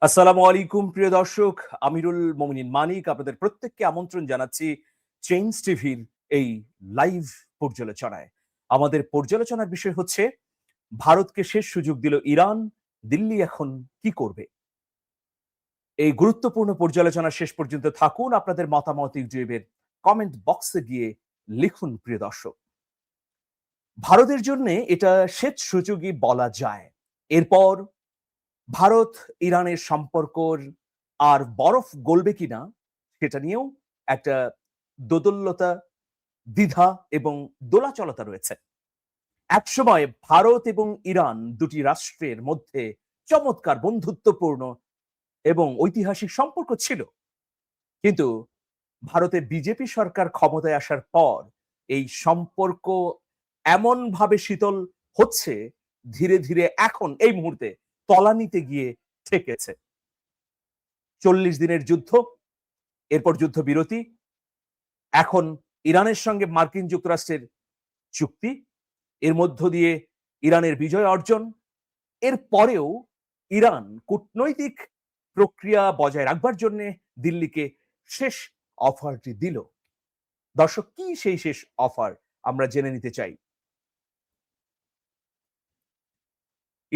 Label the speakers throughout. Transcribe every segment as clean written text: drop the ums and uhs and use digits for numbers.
Speaker 1: আসসালামু আলাইকুম প্রিয় দর্শক, আমিরুল মোমিনিন মানিক আপনাদের প্রত্যেককে আমন্ত্রণ জানাচ্ছি চেঞ্জ টিভির এই লাইভ পর্যালোচনায়। আমাদের পর্যালোচনার বিষয় হচ্ছে ভারতকে শেষ সুযোগ দিল ইরান, দিল্লি এখন কি করবে? এই গুরুত্বপূর্ণ পর্যালোচনা শেষ পর্যন্ত থাকুন। আপনাদের মতামত ইউটিউবের কমেন্ট বক্সে গিয়ে লিখুন প্রিয় দর্শক। ভারতের জন্য এটা শেষ সুযোগই বলা যায়। এরপর ভারত ইরানের সম্পর্কর আর বরফ গলবে কিনা সেটা নিয়েও একটা দোদুল্যতা, দ্বিধা এবং দোলাচলতা রয়েছে। একসময় ভারত এবং ইরান দুটি রাষ্ট্রের মধ্যে চমৎকার বন্ধুত্বপূর্ণ এবং ঐতিহাসিক সম্পর্ক ছিল, কিন্তু ভারতের বিজেপি সরকার ক্ষমতায় আসার পর এই সম্পর্ক এমন ভাবে শীতল হচ্ছে, ধীরে ধীরে এখন এই মুহূর্তে তলানিতে গিয়ে ঠেকেছে। 40 দিনের যুদ্ধ, এরপর যুদ্ধবিরতি, এখন ইরানের সঙ্গে মার্কিন যুক্তরাষ্ট্রের চুক্তি, এর মধ্য দিয়ে ইরানের বিজয় অর্জন। এর পরেও ইরান কূটনৈতিক প্রক্রিয়া বজায় রাখবার জন্য দিল্লিকে শেষ অফারটি দিল। দর্শক, কি সেই শেষ অফার আমরা জেনে নিতে চাই।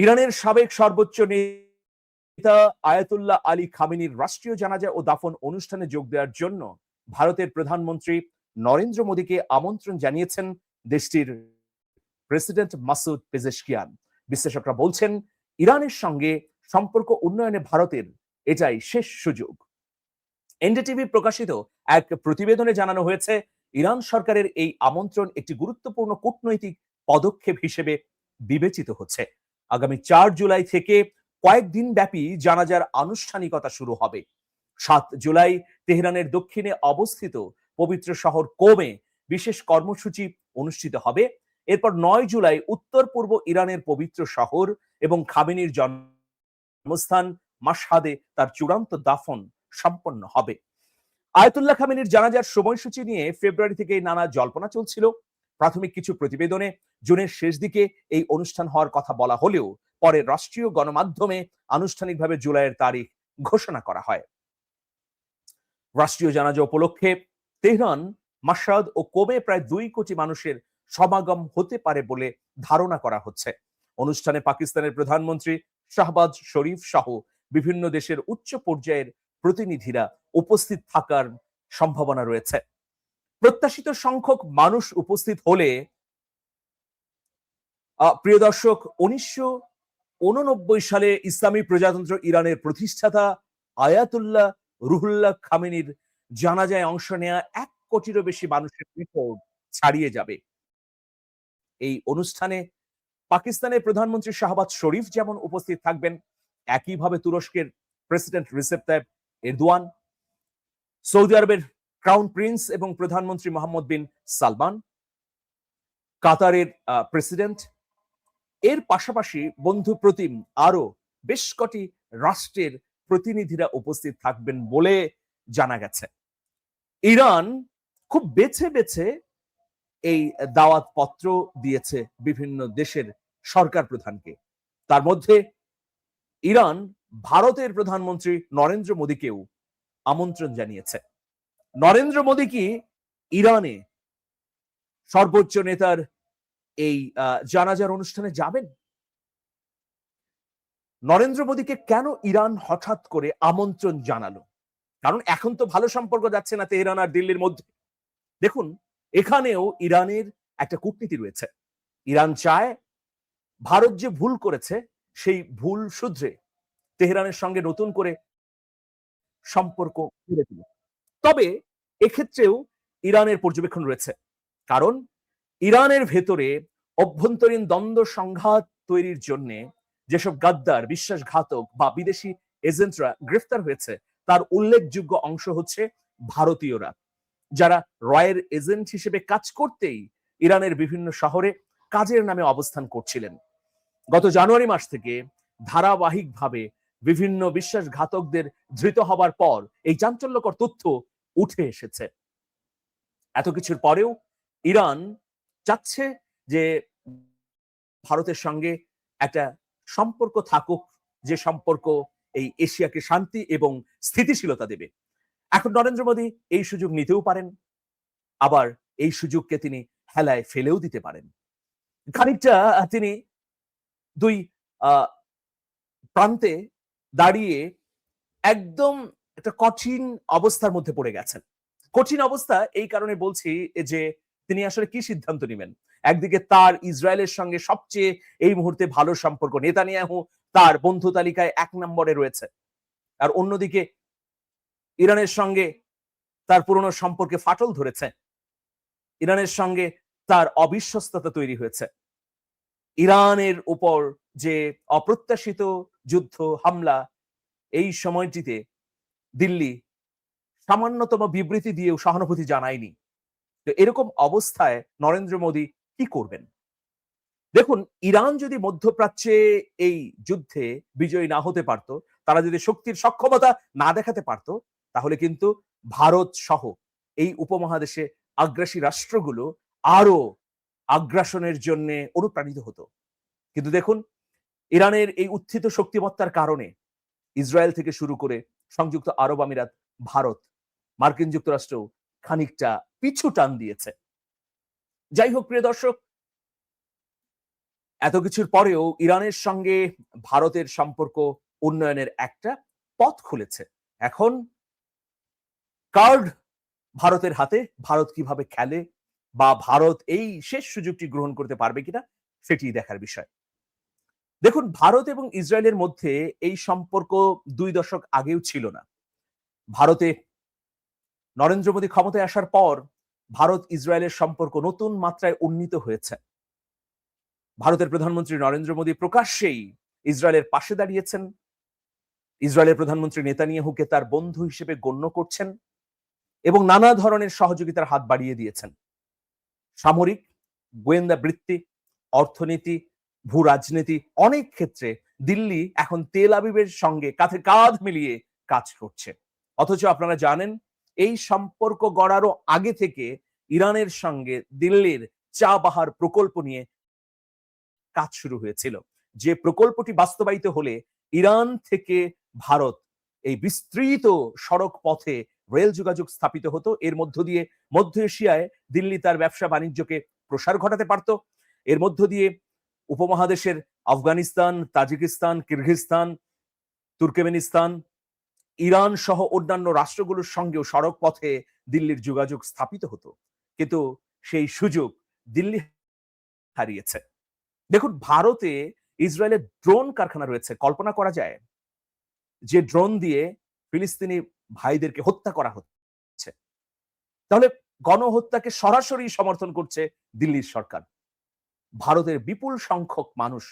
Speaker 1: ইরানের সাবেক সর্বোচ্চ নেতা আয়াতুল্লাহ আলী খামেনির রাষ্ট্রীয় জানাজা ও দাফন অনুষ্ঠানে যোগ দেওয়ার জন্য ভারতের প্রধানমন্ত্রী নরেন্দ্র মোদীকে আমন্ত্রণ জানিয়েছেন দেশটির প্রেসিডেন্ট মাসুদ পেজেশকিয়ান। বিশ্লেষকরা বলছেন, ইরানের সঙ্গে সম্পর্ক উন্নয়নে ভারতের এটাই শেষ সুযোগ। এনডিটিভি প্রকাশিত এক প্রতিবেদনে জানানো হয়েছে, ইরান সরকারের এই আমন্ত্রণ একটি গুরুত্বপূর্ণ কূটনৈতিক পদক্ষেপ হিসেবে বিবেচিত হচ্ছে। আগামী 4 জুলাই থেকে কয়েকদিন ব্যাপী জানাজার আনুষ্ঠানিকতা শুরু হবে। 7 জুলাই তেহরানের দক্ষিণে অবস্থিত পবিত্র শহর কোমে বিশেষ কর্মসূচি অনুষ্ঠিত হবে। এরপর 9 জুলাই উত্তর পূর্ব ইরানের পবিত্র শহর এবং খামেনির জন্মস্থান মাশহাদে তার চূড়ান্ত দাফন সম্পন্ন হবে। আয়াতুল্লাহ খামেনির জানাজার সময়সূচি নিয়ে ফেব্রুয়ারি থেকে নানা জল্পনা চলছিল। প্রাথমিক কিছু প্রতিবেদনে জুনের শেষ দিকে এই অনুষ্ঠান হওয়ার কথা বলা হলেও পরে রাষ্ট্রীয় গণমাধ্যমে আনুষ্ঠানিকভাবে জুলাইয়ের তারিখ ঘোষণা করা হয়। রাষ্ট্রীয় জানাজা উপলক্ষে তেহরান, মাশহাদ ও কোমে প্রায় 2 কোটি মানুষের সমাগম হতে পারে বলে ধারণা করা হচ্ছে। অনুষ্ঠানে পাকিস্তানের প্রধানমন্ত্রী শাহবাজ শরীফ সহ বিভিন্ন দেশের উচ্চ পর্যায়ের প্রতিনিধিরা উপস্থিত থাকার সম্ভাবনা রয়েছে। প্রত্যাশিত সংখ্যক মানুষ উপস্থিত হলে প্রিয় দর্শক, 1989 সালে ইসলামী প্রজাতন্ত্র ইরানের প্রতিষ্ঠাতা আয়াতুল্লাহ রুহুল্লাহ খামেনির জানাজায় অংশ নেয়া 1 কোটিরও বেশি মানুষের রিপোর্ট ছাড়িয়ে যাবে। এই অনুষ্ঠানে পাকিস্তানের প্রধানমন্ত্রী শাহবাজ শরীফ যেমন উপস্থিত থাকবেন, একইভাবে তুরস্কের প্রেসিডেন্ট রিসেপ তাইপ এরদোয়ান, সৌদি আরবের ক্রাউন প্রিন্স এবং প্রধানমন্ত্রী মোহাম্মদ বিন সালমান, কাতারের প্রেসিডেন্ট, এর পাশাপাশি বন্ধু প্রতিম আরো বেশ কটি রাষ্ট্রের প্রতিনিধিরা উপস্থিত থাকবেন বলে জানা গেছে। ইরান খুব বেছে বেছে এই দাওয়াত পত্র দিয়েছে বিভিন্ন দেশের সরকার প্রধানকে। তার মধ্যে ইরান ভারতের প্রধানমন্ত্রী নরেন্দ্র মোদীকেও আমন্ত্রণ জানিয়েছে। নরেন্দ্র মোদী কি ইরানে সর্বোচ্চ নেতার এই জানাজার অনুষ্ঠানে যাবেন? নরেন্দ্র মোদীকে কেন ইরান হঠাৎ করে আমন্ত্রণ জানালো? কারণ এখন তো ভালো সম্পর্ক যাচ্ছে না তেহরান আর দিল্লির মধ্যে। দেখুন, এখানেও ইরানের একটা কূটনীতি রয়েছে। ইরান চায় ভারত যে ভুল করেছে সেই ভুল শুধরে তেহরানের সঙ্গে নতুন করে সম্পর্ক গড়ে তুলে। তবে এক্ষেত্রেও ইরানের পর্যবেক্ষণ রয়েছে, কারণ ইরানের ভেতরে অভ্যন্তরীণ দ্বন্দ্ব সংঘাত তৈরির জন্য যেসব গাদ্দার, বিশ্বাসঘাতক বা বিদেশি এজেন্টরা গ্রেফতার হয়েছে তার উল্লেখযোগ্য অংশ হচ্ছে ভারতীয়রা, যারা রয়ের এজেন্ট হিসেবে কাজ করতেই ইরানের বিভিন্ন শহরে কাজের নামে অবস্থান করছিলেন। গত জানুয়ারি মাস থেকে ধারাবাহিকভাবে বিভিন্ন বিশ্বাসঘাতকদের ধৃত হবার পর এই চাঞ্চল্যকর তথ্য উঠে এসেছে। এত কিছুর পরেও ইরান চাচ্ছে যে ভারতের সঙ্গে একটা সম্পর্ক থাকুক, যে সম্পর্ক এই এশিয়াকে শান্তি এবং স্থিতিশীলতা দেবে। এখন নরেন্দ্র মোদী এই সুযোগ নিতেও পারেন, আবার এই সুযোগকে তিনি হেলায় ফেলেও দিতে পারেন। খানিকটা তিনি দুই প্রান্তে দাঁড়িয়ে একদম একটা কঠিন অবস্থার মধ্যে পড়ে গেছেন। কঠিন অবস্থা এই কারণে বলছি যে তিনি আসলে কি সিদ্ধান্ত নেবেন। একদিকে তার ইসরায়েলের সঙ্গে সবচেয়ে এই মুহূর্তে ভালো সম্পর্ক, নেতানিয়াহু তার বন্ধু তালিকায় ১ নম্বরে রয়েছে। আর অন্যদিকে ইরানের সঙ্গে তার পুরনো সম্পর্কে ফাটল ধরেছে। ইরানের সঙ্গে তার অবিশ্বস্ততা তৈরি হয়েছে। ইরানের উপর যে অপ্রত্যাশিত যুদ্ধ হামলা, এই সময়টিতে দিল্লি সামান্যতম বিবৃতি দিয়েও সহানুভূতি জানায়নি। তো এরকম অবস্থায় নরেন্দ্র মোদী কি করবেন? দেখুন, ইরান যদি মধ্যপ্রাচ্যে এই যুদ্ধে বিজয়ী না হতে পারত, তারা যদি শক্তির সক্ষমতা না দেখাতে পারত, তাহলে কিন্তু ভারত সহ এই উপমহাদেশে আগ্রাসী রাষ্ট্রগুলো আরো আগ্রাসনের জন্য অনুপ্রাণিত হতো। কিন্তু দেখুন, ইরানের এই উত্থিত শক্তিমত্তার কারণে ইসরায়েল থেকে শুরু করে সংযুক্ত আরব আমিরাত, ভারত, মার্কিন যুক্তরাষ্ট্র খানিকটা পিছু টান দিয়েছে। যাই হোক প্রিয় দর্শক, এত কিছুর পরেও ইরানের সঙ্গে ভারতের সম্পর্ক উন্নয়নের একটা পথ খুলেছে। এখন কার্ড ভারতের হাতে, ভারত কিভাবে খেলে বা ভারত এই শেষ সুযোগটি গ্রহণ করতে পারবে কিনা সেটি দেখার বিষয়। দেখুন, ভারত এবং ইসরায়েলের মধ্যে এই সম্পর্ক ২ দশক আগেও ছিল না। ভারতে নরেন্দ্র মোদী ক্ষমতায় আসার পর ভারত ইসরায়েলের সম্পর্ক নতুন মাত্রায় উন্নীত হয়েছে। ভারতের প্রধানমন্ত্রী নরেন্দ্র মোদী প্রকাশ্যেই ইসরায়েলের পাশে দাঁড়িয়েছেন। ইসরায়েলের প্রধানমন্ত্রী নেতানিয়াহুকে তার বন্ধু হিসেবে গণ্য করছেন এবং নানা ধরনের সহযোগিতার হাত বাড়িয়ে দিয়েছেন। সামরিক, গোয়েন্দা বৃত্তি, অর্থনীতি, ভূ রাজনীতি, অনেক ক্ষেত্রে দিল্লি এখন তেল আবিবের সঙ্গে কাঁধে কাঁধ মিলিয়ে কাজ করছে। অথচ আপনারা জানেন, এই সম্পর্ক গড়ারও আগে থেকে ইরানের সঙ্গে দিল্লির চাবাহার প্রকল্প নিয়ে কাজ শুরু হয়েছিল। যে প্রকল্পটি বাস্তবায়িত হলে ইরান থেকে ভারত এই বিস্তৃত সড়ক পথে রেল যোগাযোগ স্থাপিত হতো। এর মধ্য দিয়ে মধ্য এশিয়ায় দিল্লি তার ব্যবসা বাণিজ্যকে প্রসার ঘটাতে পারত। এর মধ্য দিয়ে উপমহাদেশের Afghanistan, Tajikistan, Kyrgyzstan, Turkmenistan, Iran সহ অন্যান্য রাষ্ট্রগুলোর সঙ্গেও সড়ক পথে দিল্লির যোগাযোগ স্থাপিত হতো। কিন্তু সেই সুযোগ দিল্লি হারিয়েছে। দেখুন, ভারতে ইসরায়েলের ড্রোন কারখানা রয়েছে। কল্পনা করা যায় যে ড্রোন দিয়ে ফিলিস্তিনি ভাইদেরকে হত্যা করা হচ্ছে। তাহলে গণহত্যাকে সরাসরি সমর্থন করছে দিল্লির সরকার। ভারতের বিপুল সংখ্যক মানুষ,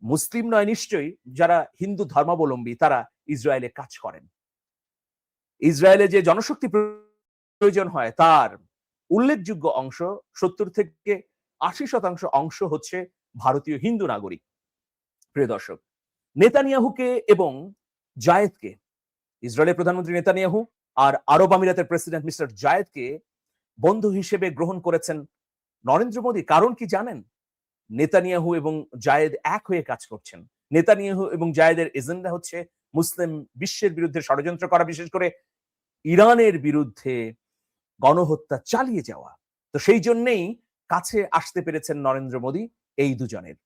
Speaker 1: মুসলিম নয় নিশ্চয়ই, যারা হিন্দু ধর্মাবলম্বী, তারা ইসরায়েলে কাজ করেন। ইসরায়েলে যে জনশক্তি প্রয়োজন হয় তার উল্লেখযোগ্য অংশ, ৭০ থেকে ৮০% অংশ হচ্ছে ভারতীয় হিন্দু নাগরিক। প্রিয় দর্শক, নেতানিয়াহুকে এবং জায়েদকে, ইসরায়েলের প্রধানমন্ত্রী নেতানিয়াহু আর আরব আমিরাতের প্রেসিডেন্ট মিস্টার জায়েদকে বন্ধু হিসেবে গ্রহণ করেছেন নরেন্দ্র মোদী। কারণ কি জানেন? নেতানিয়াহু এবং জায়েদ এক হয়ে কাজ করছেন। নেতানিয়াহু এবং জায়েদের এজেন্ডা হচ্ছে মুসলিম বিশ্বের বিরুদ্ধে ষড়যন্ত্র করা, বিশেষ করে ইরানের বিরুদ্ধে গণহত্যা চালিয়ে যাওয়া। তো সেই জন্যই কাছে আসতে পেরেছেন নরেন্দ্র মোদী এই দুজনের।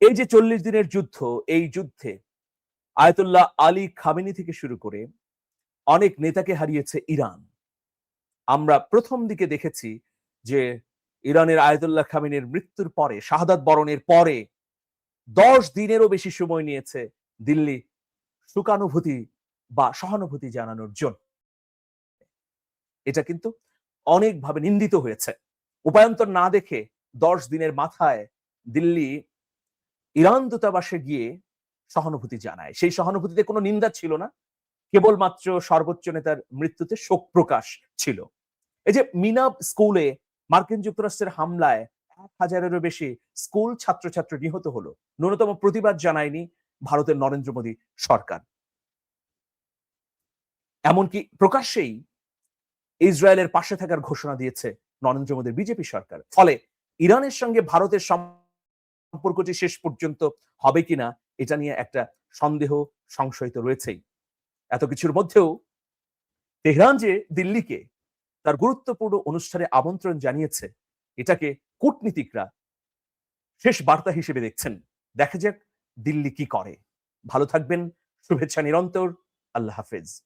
Speaker 1: এই যে ৪০ দিনের যুদ্ধ, এই যুদ্ধে আয়াতুল্লাহ আলী খামেনি থেকে শুরু করে অনেক নেতাকে হারিয়েছে ইরান। আমরা প্রথম দিকে দেখেছি যে ইরানের আয়াতুল্লাহ খামেনির মৃত্যুর পরে, শাহাদাত বরণের পরে ১০ দিনেরও বেশি সময় নিয়েছে দিল্লি সুখানুভূতি বা সহানুভূতি জানানোর জন্য। এটা কিন্তু অনেকভাবে নিন্দিত হয়েছে। উপায়ন্তর না দেখে ১০ দিনের মাথায় দিল্লি ইরান দূতাবাসে গিয়ে সহানুভূতি জানায়। সেই সহানুভূতিতে কোনো নিন্দা ছিল না, কেবলমাত্র সর্বোচ্চ নেতার মৃত্যুতে শোক প্রকাশ ছিল। এই যে মিনাব স্কুলে মার্কিন যুক্তরাষ্ট্রের হামলায় ১,০০০-এরও বেশি স্কুল ছাত্রছাত্রী নিহত হলো, ন্যূনতম প্রতিবাদ জানায়নি ভারতের নরেন্দ্র মোদী সরকার। এমনকি প্রকাশ্যেই ইসরায়েলের পাশে থাকার ঘোষণা দিয়েছে নরেন্দ্র মোদীর বিজেপি সরকার। ফলে ইরানের সঙ্গে ভারতের সম্পর্কটি শেষ পর্যন্ত হবে কিনা এটা নিয়ে একটা সন্দেহ সংশয় তো রয়েছেই। এত কিছুর মধ্যেও তেহরান যে দিল্লিকে তার গুরুত্বপূর্ণ অনুষ্ঠানে আমন্ত্রণ জানিয়েছে, এটাকে কূটনীতিকরা শেষ বার্তা হিসেবে দেখছেন। দেখা যাক দিল্লি কি করে। ভালো থাকবেন, শুভেচ্ছা নিরন্তর। আল্লাহ হাফেজ।